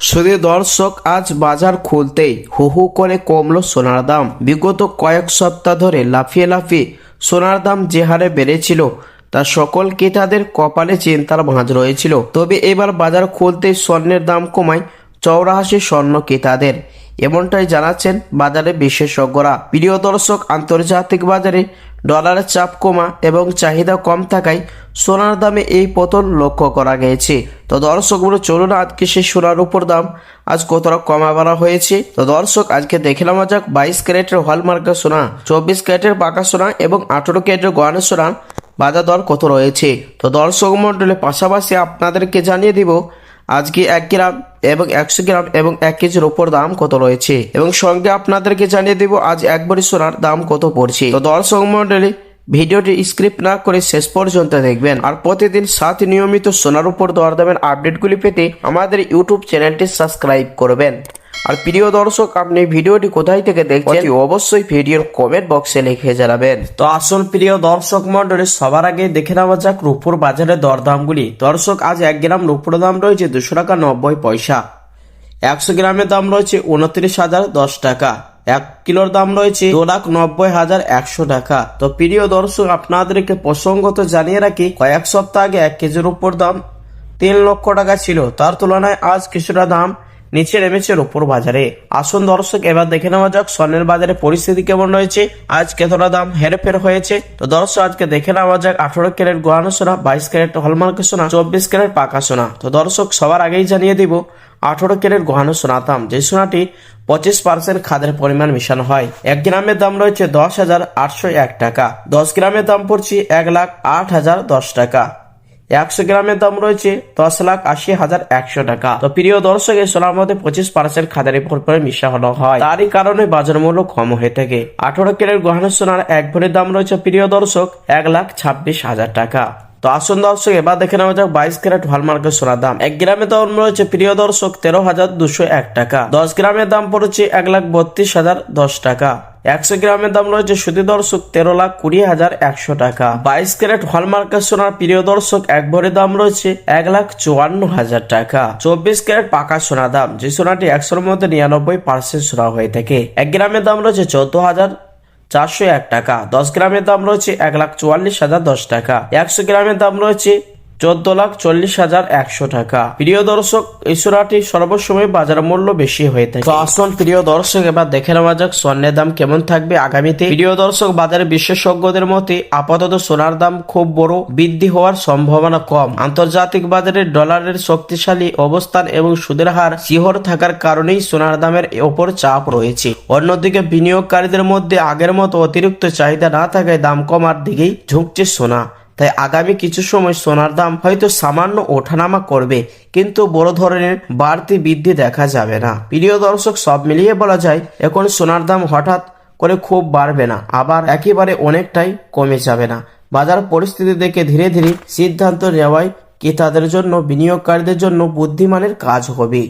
শুধু দর্শক, আজ বাজার খুলতেই হু হু করে কমলো সোনার দাম। বিগত কয়েক সপ্তাহ ধরে লাফিয়ে লাফিয়ে সোনার দাম যে হারে বেড়েছিল তা সকল ক্রেতাদের কপালে চিন্তার ভাঁজ রয়েছিল। তবে এবার বাজার খুলতেই স্বর্ণের দাম কমায় চৌরাশি স্বর্ণ ক্রেতাদের, এমনটাই জানাচ্ছেন বাজারে বিশেষজ্ঞরা। প্রিয় দর্শক, আন্তর্জাতিক বাজারে ডলারের চাপ কমা এবং চাহিদা কম থাকায় সোনার দামে এই পতন লক্ষ্য করা গেছে। তো দর্শকগুলো চলুন আজকে সেই সোনার উপর দাম আজ কতটা কমা বলা হয়েছে। তো দর্শক, আজকে দেখে নেওয়া যাক 22 ক্যারেটের হলমার্কের সোনা, 24 ক্যারেটের পাকা সোনা এবং 18 ক্যারেটের গয়না সোনা বাজার দর কত রয়েছে। তো দর্শক মন্ডলের পাশাপাশি আপনাদেরকে জানিয়ে দিব আজকে 1 গ্রাম এবং 100 গ্রাম এবং 1 কেজির উপর দাম কত রয়েছে, এবং সঙ্গে আপনাদেরকে জানিয়ে দিব আজ 1 ভরি সোনার দাম কত পড়ছে। তো দর্শক মন্ডলী, ভিডিওটি স্ক্রিপ্ট না করে শেষ পর্যন্ত দেখবেন। আর প্রতিদিন সাথে নিয়মিত সোনার উপর দরদামের আপডেটগুলি পেতে আমাদের ইউটিউব চ্যানেলটি সাবস্ক্রাইব করবেন। আর প্রিয় দর্শক, আপনি ভিডিওটি কোথায় থেকে দেখছেন অবশ্যই ভিডিওর কমেন্ট বক্সে লিখে জানাবেন। তো আসুন প্রিয় দর্শক মন্ডলী, সবার আগে দেখে নেওয়া যাক রূপোর বাজারের দরদামগুলি। দর্শক, আজ 1 গ্রাম রূপোর দাম রয়েছে 200 টাকা 90 পয়সা, 100 গ্রামের দাম রয়েছে 29,010 টাকা, 1 কিলোর দাম রয়েছে 2,90,100 টাকা। তো প্রিয় দর্শক, আপনাদেরকে প্রসঙ্গত জানিয়ে রাখি, কয়েক সপ্তাহ আগে 1 কেজির উপর দাম 3 লক্ষ টাকা ছিল, তার তুলনায় আজ কিছুটা দাম নিচে নেমেছে রূপোর বাজারে। আসুন দর্শক, এবার দেখে নেওয়া যাক স্বর্ণের বাজারে পরিস্থিতি কেমন রয়েছে, আজ কতটা দাম হেরফের হয়েছে। তো দর্শক, আজকে দেখে নেওয়া যাক 18 ক্যারেট গয়না সোনা, 22 ক্যারেট হলমার্কের সোনা, 24 ক্যারেট পাকা সোনা। তো দর্শক, সবার আগেই জানিয়ে দিব 18 ক্যারেট গহনা সোনা দাম, যে সোনাটি 25% খাদের পরিমাণ মিশানো হয়। 1 গ্রামের দাম রয়েছে 10,801 টাকা, 10 গ্রামের দাম পড়ছে 1,08,010 টাকা, 100 গ্রামের দাম রয়েছে 10,80,100 টাকা। তো প্রিয় দর্শক, এই সোনার মধ্যে 25% খাদের পরিমাণ মিশানো হয়, তারই কারণে বাজার মূল্য কম হয়ে থাকে। 18 ক্যারেট গহনা সোনার 1 ভরির দাম রয়েছে প্রিয় দর্শক 1,26,000 টাকা। তো আসুন দর্শক, এবার দেখে নেওয়া যাক 22 ক্যারেট হলমার্কের সোনার দাম। 1 গ্রামের দাম রয়েছে প্রিয় দর্শক 13,201 টাকা, 10 গ্রামের দাম পড়েছে 1,32,010 টাকা, 100 গ্রামের দাম রয়েছে শুধু দর্শক 13,20,100 টাকা। 22 ক্যারেট হলমার্কের সোনার প্রিয় দর্শক 1 ভরির দাম রয়েছে 1,54,000 টাকা। 24 ক্যারেট পাকা সোনা দাম, যে সোনাটি 100-এর মধ্যে 99% সোনা হয়ে থাকে, 1 গ্রামের দাম রয়েছে 14,401 টাকা, 10 গ্রামের দাম রয়েছে 1,44,010 টাকা, 100 গ্রামের দাম রয়েছে 14,40,100 টাকা। প্রিয় দর্শক, এই সোনাটি সর্বসময় বাজার মূল্য বেশি হয়ে থাকে। তো আসুন প্রিয় দর্শক, এবার দেখে নেওয়া যাক স্বর্ণের দাম কেমন থাকবে আগামীতে। প্রিয় দর্শক, বাজারে বিশেষজ্ঞদের মতে আপাতত সোনার দাম খুব বড় বৃদ্ধি হওয়ার সম্ভাবনা কম। আন্তর্জাতিক বাজারে ডলারের শক্তিশালী অবস্থান এবং সুদের হার শিহর থাকার কারণেই সোনার দামের ওপর চাপ রয়েছে। অন্যদিকে বিনিয়োগকারীদের মধ্যে আগের মতো অতিরিক্ত চাহিদা না থাকায় দাম কমার দিকেই ঝুঁকছে সোনা। তাই আগামী কিছু সময় সোনার দাম হয়তো সামান্য ওঠানামা করবে, কিন্তু বড় ধরনের বাড়তি বৃদ্ধি দেখা যাবে না। প্রিয় দর্শক, সব মিলিয়ে বলা যায় এখন সোনার দাম হঠাৎ করে খুব বাড়বে না, আবার একেবারে অনেকটাই কমে যাবে না। বাজার পরিস্থিতি দেখে ধীরে ধীরে সিদ্ধান্ত নেওয়াই ক্রেতাদের জন্য, বিনিয়োগকারীদের জন্য বুদ্ধিমানের কাজ হবে।